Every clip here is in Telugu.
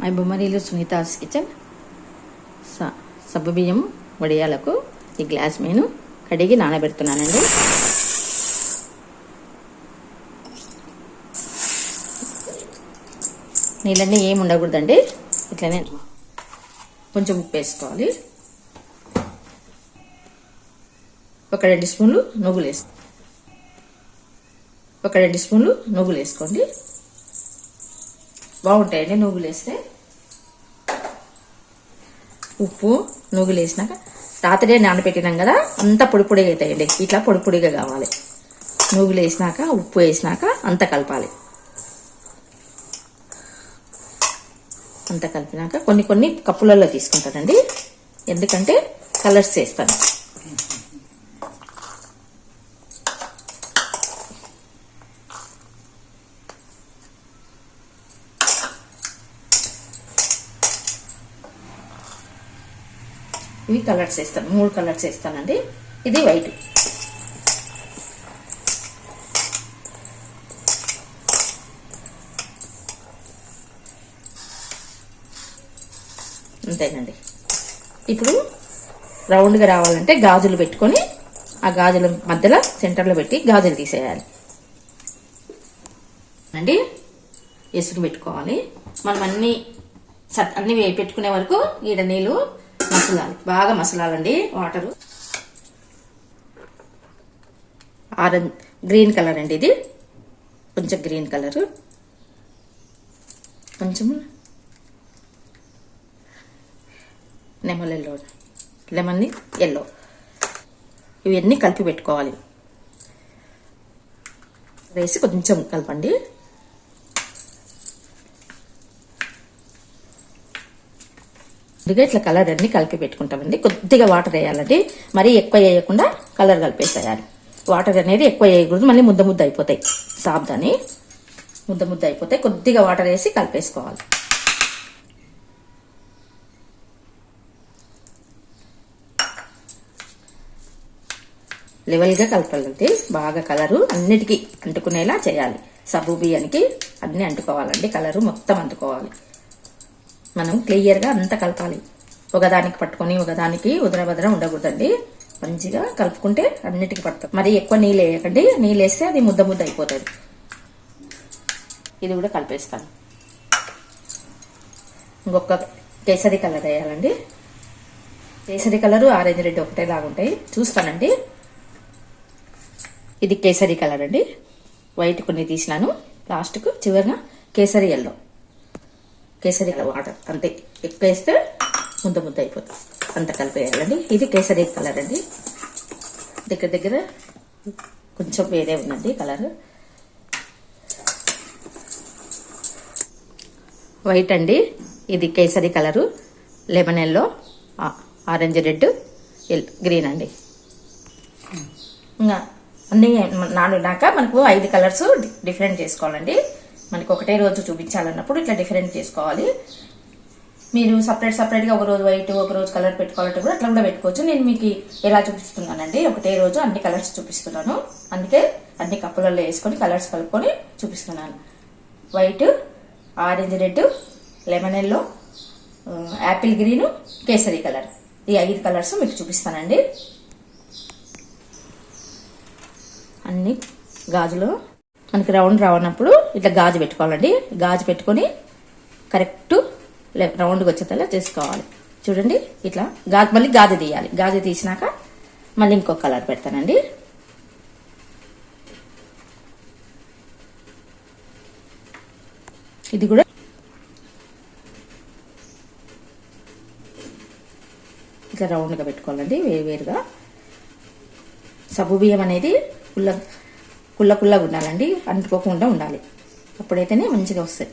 My Bommarillu Sunitha's kitchen. సబ్బుబియ్యం వడియాలకు ఈ గ్లాస్ నేను కడిగి నానబెడుతున్నానండి. నీళ్ళన్నీ ఏమి ఉండకూడదండి. ఇట్లనే కొంచెం ఉప్పు వేసుకోవాలి. ఒక 2 స్పూన్లు నువ్వులు వేసుకోండి. బాగుంటాయండి నువ్వులు వేస్తే. ఉప్పు నువ్వులు వేసినాక రాత్రే నానబెట్టినాం కదా, అంతా పొడి పొడిగా అవుతాయండి. ఇట్లా పొడి పొడిగా కావాలి. నువ్వులు వేసినాక ఉప్పు వేసినాక అంతా కలపాలి. అంతా కలిపినాక కొన్ని కప్పులలో తీసుకుంటానండి, ఎందుకంటే కలర్స్ వేస్తాను. ఇవి కలర్స్ వేస్తాను, 3 కలర్స్ వేస్తానండి. ఇది వైట్. అంతేనండి. ఇప్పుడు రౌండ్గా రావాలంటే గాజులు పెట్టుకొని ఆ గాజుల మధ్యలో సెంటర్లో పెట్టి గాజులు తీసేయాలి అండి. ఇసుక పెట్టుకోవాలి. మనం అన్ని పెట్టుకునే వరకు ఈడ నీళ్ళు మసలాలి, బాగా మసలాలండి. వాటరు గ్రీన్ కలర్ అండి. ఇది కొంచెం గ్రీన్ కలరు, కొంచెం లెమన్ ఎల్లో, ఇవన్నీ కలిపి పెట్టుకోవాలి. వేసి కొంచెం కలపండి. కొద్దిగా ఇట్లా కలర్ అన్ని కలిపి పెట్టుకుంటామండి. కొద్దిగా వాటర్ వేయాలండి, మరీ ఎక్కువ వేయకుండా కలర్ కలిపేసేయాలి. వాటర్ అనేది ఎక్కువ వేయకూడదు, మళ్ళీ ముద్ద ముద్ద అయిపోతాయి. సాబ్దాని ముద్ద అయిపోతాయి. కొద్దిగా వాటర్ వేసి కలిపేసుకోవాలి. లెవెల్గా కలపాలండి. బాగా కలరు అన్నిటికీ అంటుకునేలా చేయాలి. సబ్బు బియ్యానికి అన్ని అంటుకోవాలండి, కలరు మొత్తం అంటుకోవాలి. మనం క్లియర్గా అంతా కలపాలి. ఒకదానికి పట్టుకొని ఒకదానికి ఉదర ఉండకూడదండి. మంచిగా కలుపుకుంటే అన్నిటికీ పడుతుంది. మరి ఎక్కువ నీళ్ళు వేయకండి, నీళ్ళు వేస్తే అది ముద్ద అయిపోతుంది. ఇది కూడా కలిపేస్తాను. ఇంకొక కేసరి కలర్ వేయాలండి. కేసరి కలరు ఆరెంజ్ రెడ్ ఒకటేలాగా ఉంటాయి. చూస్తానండి. ఇది కేసరి కలర్ అండి. వైట్ కొన్ని తీసినాను. లాస్ట్కు చివరిన కేసరి ఎల్లో, కేసరి వాటర్ అంతే. ఎక్కువ వేస్తే ముద్ద అయిపోతుంది. అంత కలిపేయాలండి. ఇది కేసరి కలర్ అండి. దగ్గర కొంచెం వేరే ఉందండి కలర్. వైట్ అండి. ఇది kesari colour, lemon yellow, orange red, green అండి. ఇంకా అన్నీ నానున్నాక మనకు 5 కలర్స్ డిఫరెంట్ చేసుకోవాలండి. మనకి ఒకటే రోజు చూపించాలన్నప్పుడు ఇట్లా డిఫరెంట్ చేసుకోవాలి. మీరు సపరేట్గా ఒక రోజు వైట్ ఒక రోజు కలర్ పెట్టుకోవాలంటే కూడా అట్లా కూడా పెట్టుకోవచ్చు. నేను మీకు ఎలా చూపిస్తున్నానండి, ఒకటే రోజు అన్ని కలర్స్ చూపిస్తున్నాను. అందుకే అన్ని కప్పులలో వేసుకొని కలర్స్ కలుపుకొని చూపిస్తున్నాను. White, orange red, lemon yellow, Apple green, kesari colour, ఈ 5 కలర్స్ మీకు చూపిస్తానండి. అన్ని గాజులో మనకి రౌండ్ రావనప్పుడు ఇట్లా గాజు పెట్టుకోవాలండి. గాజు పెట్టుకొని కరెక్ట్ రౌండ్గా వచ్చేలా చేసుకోవాలి. చూడండి ఇట్లా మళ్ళీ గాజు తీయాలి. గాజు తీసినాక మళ్ళీ ఇంకొక కలర్ పెడతానండి. ఇది కూడా ఇట్లా రౌండ్గా పెట్టుకోవాలండి, వేరుగా. సబ్బు బియ్యం అనేది కుల్లగా ఉండాలండి, అంటుకోకుండా ఉండాలి. అప్పుడైతేనే మంచిగా వస్తాయి.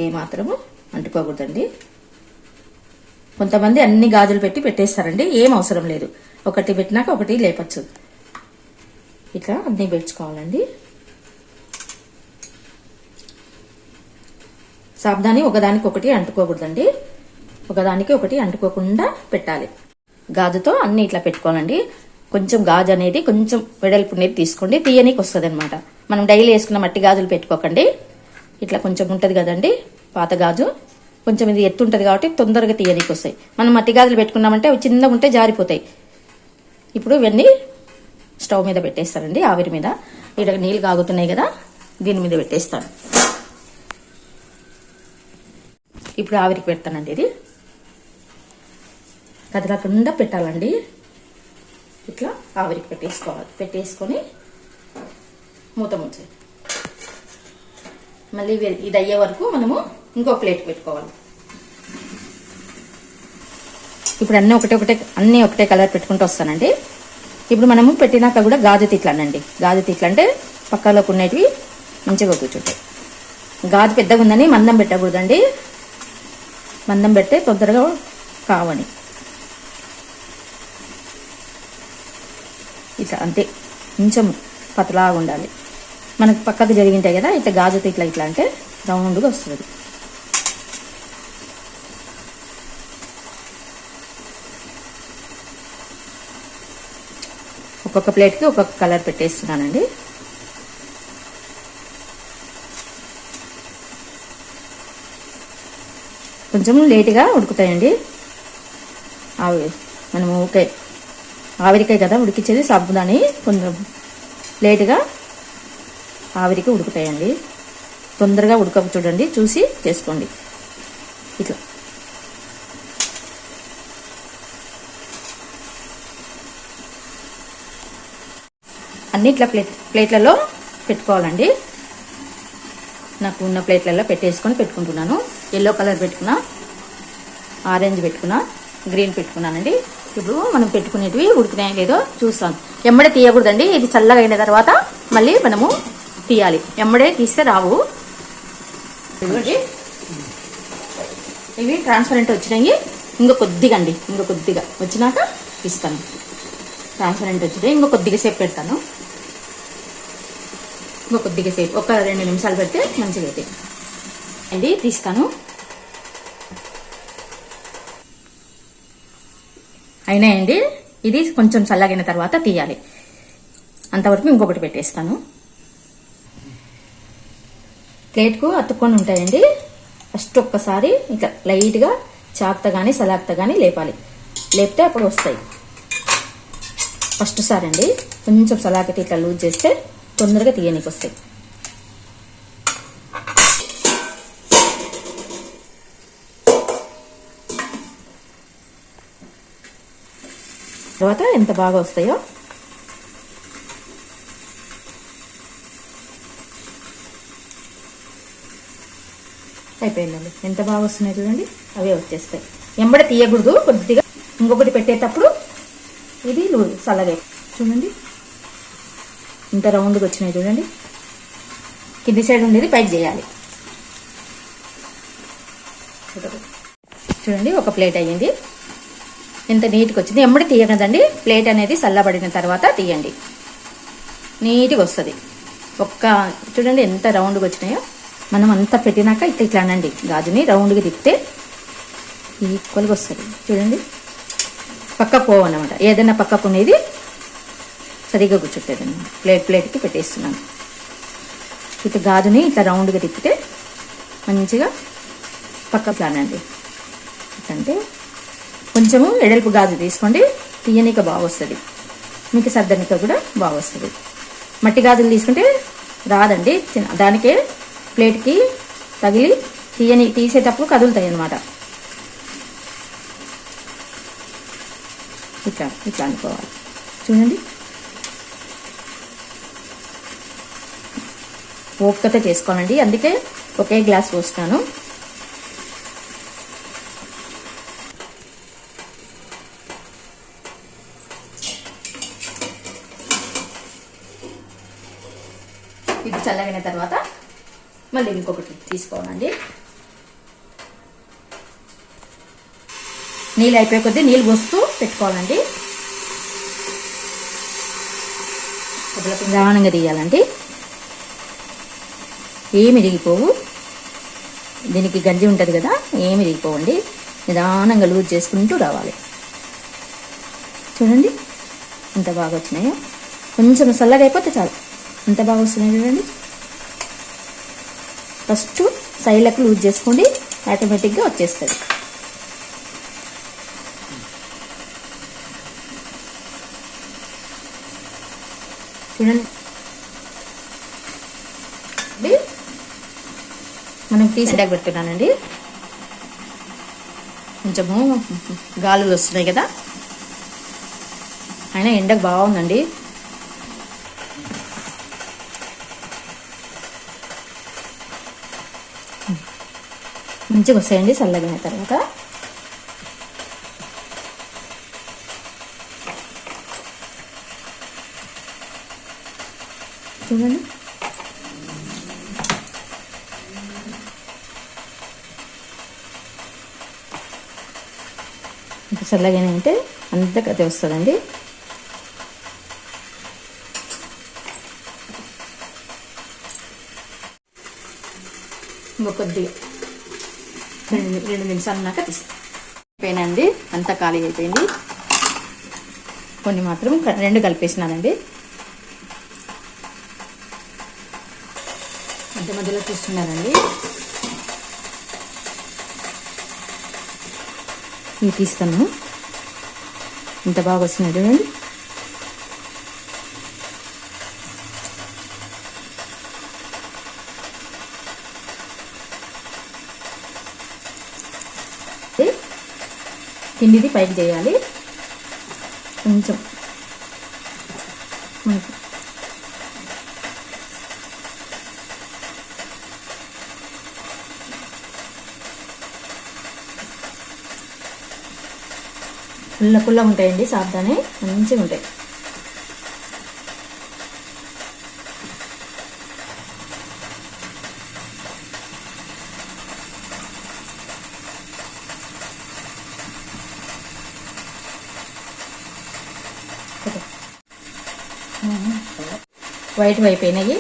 ఏ మాత్రము అంటుకోకూడదండి. కొంతమంది అన్ని గాజులు పెట్టేస్తారండి. ఏం అవసరం లేదు. ఒకటి పెట్టినాక ఒకటి లేపచ్చు. ఇట్లా అన్ని పెట్టుకోవాలండి. సాబ్దాని ఒకదానికి ఒకటి అంటుకోకూడదండి. ఒకదానికి ఒకటి అంటుకోకుండా పెట్టాలి. గాజుతో అన్ని ఇట్లా పెట్టుకోవాలండి. కొంచెం గాజు అనేది కొంచెం వెడల్పు అనేది తీసుకోండి, తీయనీకి వస్తుంది అనమాట. మనం డైలీ వేసుకున్న మట్టి గాజులు పెట్టుకోకండి. ఇట్లా కొంచెం ఉంటుంది కదండి పాత గాజు, కొంచెం ఇది ఎత్తు ఉంటుంది కాబట్టి తొందరగా తీయనీకి వస్తాయి. మనం మట్టి గాజులు పెట్టుకున్నామంటే అవి చిన్నగా ఉంటే జారిపోతాయి. ఇప్పుడు ఇవన్నీ స్టవ్ మీద పెట్టేస్తానండి, ఆవిరి మీద. ఇక్కడ నీళ్ళు కాగుతున్నాయి కదా, దీని మీద పెట్టేస్తాను. ఇప్పుడు ఆవిరికి పెడతానండి. ఇది కదలకుండా పెట్టాలండి. ఇట్లా ఆవిరికి పెట్టేసుకోవాలి. పెట్టేసుకొని మూత మూసి మళ్ళీ ఇది అయ్యే వరకు మనము ఇంకో ప్లేట్ పెట్టుకోవాలి. ఇప్పుడు అన్నీ ఒకటే కలర్ పెట్టుకుంటూ వస్తానండి. ఇప్పుడు మనము పెట్టినాక కూడా గాజు తిట్లనండి. గాజు తిట్లు అంటే పక్కలోకి ఉండేటివి మంచిగా కూర్చుంటాయి. గాజు పెద్దగా ఉందని మందం పెట్టకూడదండి, మందం పెడితే తొందరగా కావని. ఇట్లా అంతే, కొంచెం పతలాగా ఉండాలి. మనకు పక్కకు జరిగింటాయి కదా, ఇట్లా గాజు తిట్ల ఇట్లా అంటే రౌండ్గా వస్తుంది. ఒక్కొక్క ప్లేట్కి ఒక్కొక్క కలర్ పెట్టేస్తున్నానండి. కొంచెం లేటుగా ఉడుకుతాయండి. మనము ఆవిరికాయ కదా ఉడికించేది, సాబుదాని కొంచెం లేటుగా ఆవిరికి ఉడుకుతాయండి. తొందరగా ఉడక చూడండి, చూసి చేసుకోండి. ఇట్లా అన్ని ఇట్లా ప్లేట్లలో పెట్టుకోవాలండి. నాకు ఉన్న ప్లేట్లలో పెట్టేసుకొని పెట్టుకుంటున్నాను. ఎల్లో కలర్ పెట్టుకున్నా, ఆరెంజ్ పెట్టుకున్నా, గ్రీన్ పెట్టుకున్నానండి. ఇప్పుడు మనం పెట్టుకునేటివి ఉడికినాయో లేదో చూస్తాను. ఎమ్మడే తీయకూడదండి, ఇది చల్లగా అయిన తర్వాత మళ్ళీ మనము తీయాలి. ఎమ్మడే తీస్తే రావు. ఇవి ట్రాన్స్పరెంట్ వచ్చినాయి. ఇంకో కొద్దిగా వచ్చినాక ఇస్తాను. ట్రాన్స్పరెంట్ వచ్చినాయి, ఇంకో కొద్దిగా సేపు పెడతాను. ఇంకో కొద్దిగా సేపు, ఒక 2 నిమిషాలు పెడితే మంచిగా అవుతాయి అండి. తీస్తాను. అయినాయండి. ఇది కొంచెం చల్లగిన తర్వాత తీయాలి. అంతవరకు ఇంకొకటి పెట్టేస్తాను. ప్లేట్కు అతుక్కొని ఉంటాయండి. ఫస్ట్ ఒక్కసారి ఇట్లా లైట్గా చాక్తో కానీ సలాక్తో కానీ లేపాలి. లేపితే అప్పుడు వస్తాయి. ఫస్ట్ సారి అండి, కొంచెం సలాకటి ఇట్లా లూజ్ చేస్తే తొందరగా తీయనీకి వస్తాయి. తర్వాత ఎంత బాగా వస్తాయో. అయిపోయిందండి. ఎంత బాగా వస్తున్నాయి చూడండి, అవే వచ్చేస్తాయి. ఎంబడ తీయకూడదు. కొద్దిగా ఇంకొకటి పెట్టేటప్పుడు ఇది చల్లగా చూడండి, ఇంత రౌండ్గా వచ్చినాయి చూడండి. కింది సైడ్ ఉండేది పైకి చేయాలి. చూడండి, ఒక ప్లేట్ అయ్యింది. ఎంత నీట్గా వచ్చింది. ఎమ్మడి తీయకదండి, ప్లేట్ అనేది చల్లబడిన తర్వాత తీయండి, నీట్గా వస్తుంది. చూడండి ఎంత రౌండ్గా వచ్చినాయో. మనం అంతా పెట్టినాక ఇట్లా అనండి, గాజుని రౌండ్గా తిప్పితే ఈక్వల్గా వస్తుంది. చూడండి, పక్క పోవన్నమాట. ఏదైనా పక్కకు ఉండేది సరిగ్గా కూర్చుంటుంది. ప్లేట్కి పెట్టేస్తున్నాను. ఇట్లా గాజుని ఇట్లా రౌండ్గా తిప్పితే మంచిగా పక్క ప్లానండి. అంటే కొంచెము ఎడల్పు గాజు తీసుకోండి, తీయనిక బాగా వస్తుంది. మీకు సర్దనిక కూడా బాగా వస్తుంది. మట్టి గాజులు తీసుకుంటే రాదండి, దానికే ప్లేట్కి తగిలి తీసేటప్పుడు కదులుతాయి అన్నమాట. ఇట్లా అనుకోవాలి. చూడండి, ఓపికతో చేసుకోనండి, అందుకే ఒకే గ్లాస్ పోస్తాను. ఇది చల్లగిన తర్వాత మళ్ళీ ఇంకొకటి తీసుకోవాలండి. నీళ్ళు అయిపోయే కొద్దీ నీళ్ళు పోస్తూ పెట్టుకోవాలండి. నిదానంగా తీయాలండి, ఏమి ఇరిగిపోవు. దీనికి గంజి ఉంటుంది కదా, ఏమి ఇరిగిపోవండి. నిదానంగా లూజ్ చేసుకుంటూ రావాలి. చూడండి ఎంత బాగా వచ్చినాయో. కొంచెం చల్లగా అయిపోతే చాలు, ఎంత బాగా వస్తున్నాయి చూడండి. ఫస్ట్ సైడ్లకు లూజ్ చేసుకోండి, ఆటోమేటిక్గా వచ్చేస్తుంది. చూడండి, మనం తీసి ఎండకు పెడుతున్నానండి. కొంచెము గాలులు వస్తున్నాయి కదా, అయినా ఎండకు బాగుందండి. మంచిగా వస్తాయండి చల్లగిన తర్వాత. చూడండి, ఇంకా చల్లగానే ఉంటే అంత కథ వస్తుందండి. ఇంకో కొద్దిగా 2 నిమిషాలు ఉన్నాక తీస్తాను. అయిపోయినండి, అంతా ఖాళీ అయిపోయింది. కొన్ని మాత్రం 2 కలిపేసినానండి. మధ్య మధ్యలో చూస్తున్నానండి. ఇవి తీస్తాను, ఇంత బాగా వస్తున్నాయి చూడండి. కిందిది పైకి చేయాలి. కొంచెం పుల్ల పుల్ల ఉంటాయండి, సాబ్దానే మంచిగా ఉంటాయి. వైట్ అయిపోయినాయి,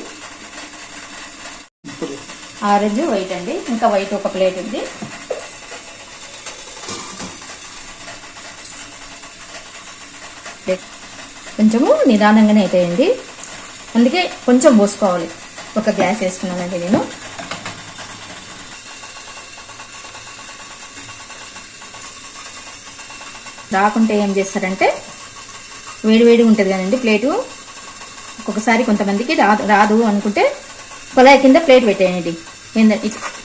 ఆరెంజ్ వైట్ అండి. ఇంకా వైట్ ఒక ప్లేట్ ఉంది. కొంచెము నిదానంగానే అవుతాయండి, అందుకే కొంచెం పోసుకోవాలి. ఒక గ్లాస్ వేసుకున్నానండి నేను. రాకుంటే ఏం చేస్తారంటే, వేడి ఉంటుంది కదండి ప్లేటు. ఒక్కొక్కసారి కొంతమందికి రాదు అనుకుంటే కొలాయి కింద ప్లేట్ పెట్టేయండి.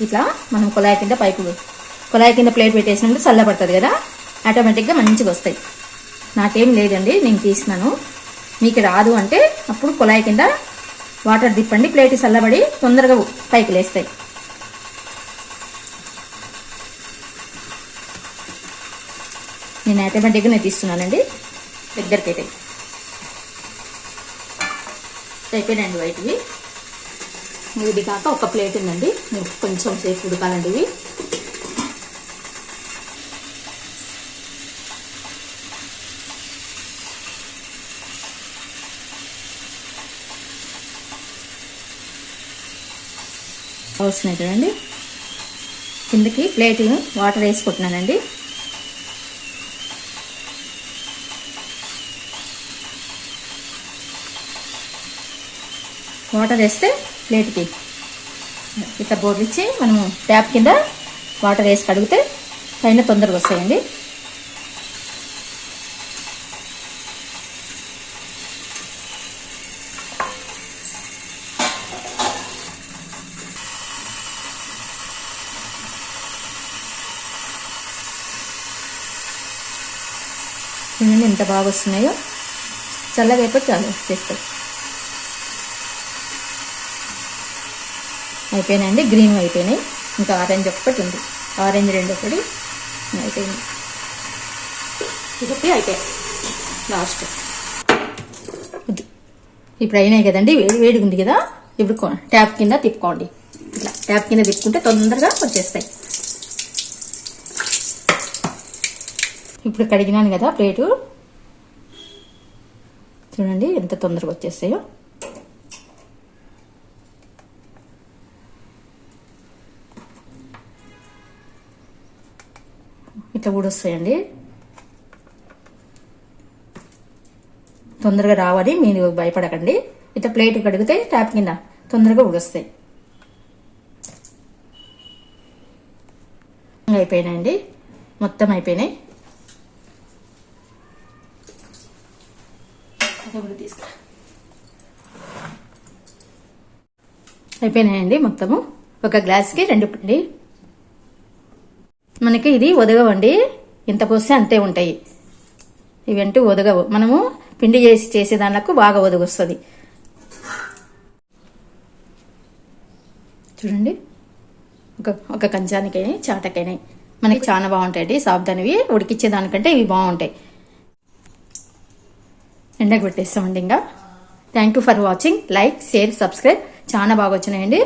ఇట్లా మనం కొలాయి కింద ప్లేట్ పెట్టేసినప్పుడు చల్లబడుతుంది కదా, ఆటోమేటిక్గా మంచిగా వస్తాయి. నాకేం లేదండి, నేను తీసినాను. మీకు రాదు అంటే అప్పుడు కొలాయి కింద వాటర్ తిప్పండి, ప్లేట్ చల్లబడి తొందరగా పైకి లేస్తాయి. నేను ఆటోమేటిక్గా తీస్తున్నానండి. దగ్గరికి అయితే అయిపోయినాయండి వైట్వి. ఇది కాక ఒక ప్లేట్ ఉందండి, కొంచెం సేపు ఉడకాలండి ఇవి. వస్తున్నాయి చూడండి. కిందకి ప్లేట్ వాటర్ వేసుకుంటున్నానండి. వాటర్ వేస్తే ప్లేట్కి ఇట్లా బోర్లు ఇచ్చి మనము ట్యాప్ కింద వాటర్ వేసి కడిగితే పైన తొందరగా వస్తాయండి. చూడండి ఎంత బాగా వస్తున్నాయో. చల్లగా అయిపోయి చాలా చేస్తాయి. అయిపోయినాయండి, గ్రీన్ అయిపోయినాయి. ఇంకా ఆరెంజ్ ఒకటి ఉంది, ఆరెంజ్ 2 ఒకటి అయిపోయింది. ఇది అయిపోయాయి లాస్ట్. ఇప్పుడు అయినాయి కదండి, వేడిగా ఉంది కదా. ఇప్పుడు ట్యాప్ కింద తిప్పుకోండి. ఇట్లా ట్యాప్ కింద తిప్పుకుంటే తొందరగా వచ్చేస్తాయి. ఇప్పుడు కడిగినాను కదా ప్లేటు, చూడండి ఎంత తొందరగా వచ్చేస్తాయో. ఇట్లా కూడా వస్తాయండి. తొందరగా రావాలి, మీరు భయపడకండి. ఇట్లా ప్లేట్ కడిగితే ట్యాప్ కింద తొందరగా ఉడొస్తాయి. శుభ్రంగా అయిపోయినాయండి, మొత్తం అయిపోయినాయి. అయిపోయినాయండి మొత్తము. ఒక గ్లాస్కి 2 పిండి. మనకి ఇది ఒదగవండి, ఇంత పోస్తే అంతే ఉంటాయి. ఇవంటూ ఒదగవు, మనము పిండి చేసే దానికి బాగా ఒదగొస్తుంది. చూడండి, ఒక కంచానికైనా చాటకైనా మనకి చాలా బాగుంటాయండి. సాబ్దానివి ఉడికిచ్చే దానికంటే ఇవి బాగుంటాయి. ఎండకు పెట్టేస్తామండి ఇంకా. Thank you for watching. Like, share, subscribe. చాలా బాగా వచ్చినాయండి.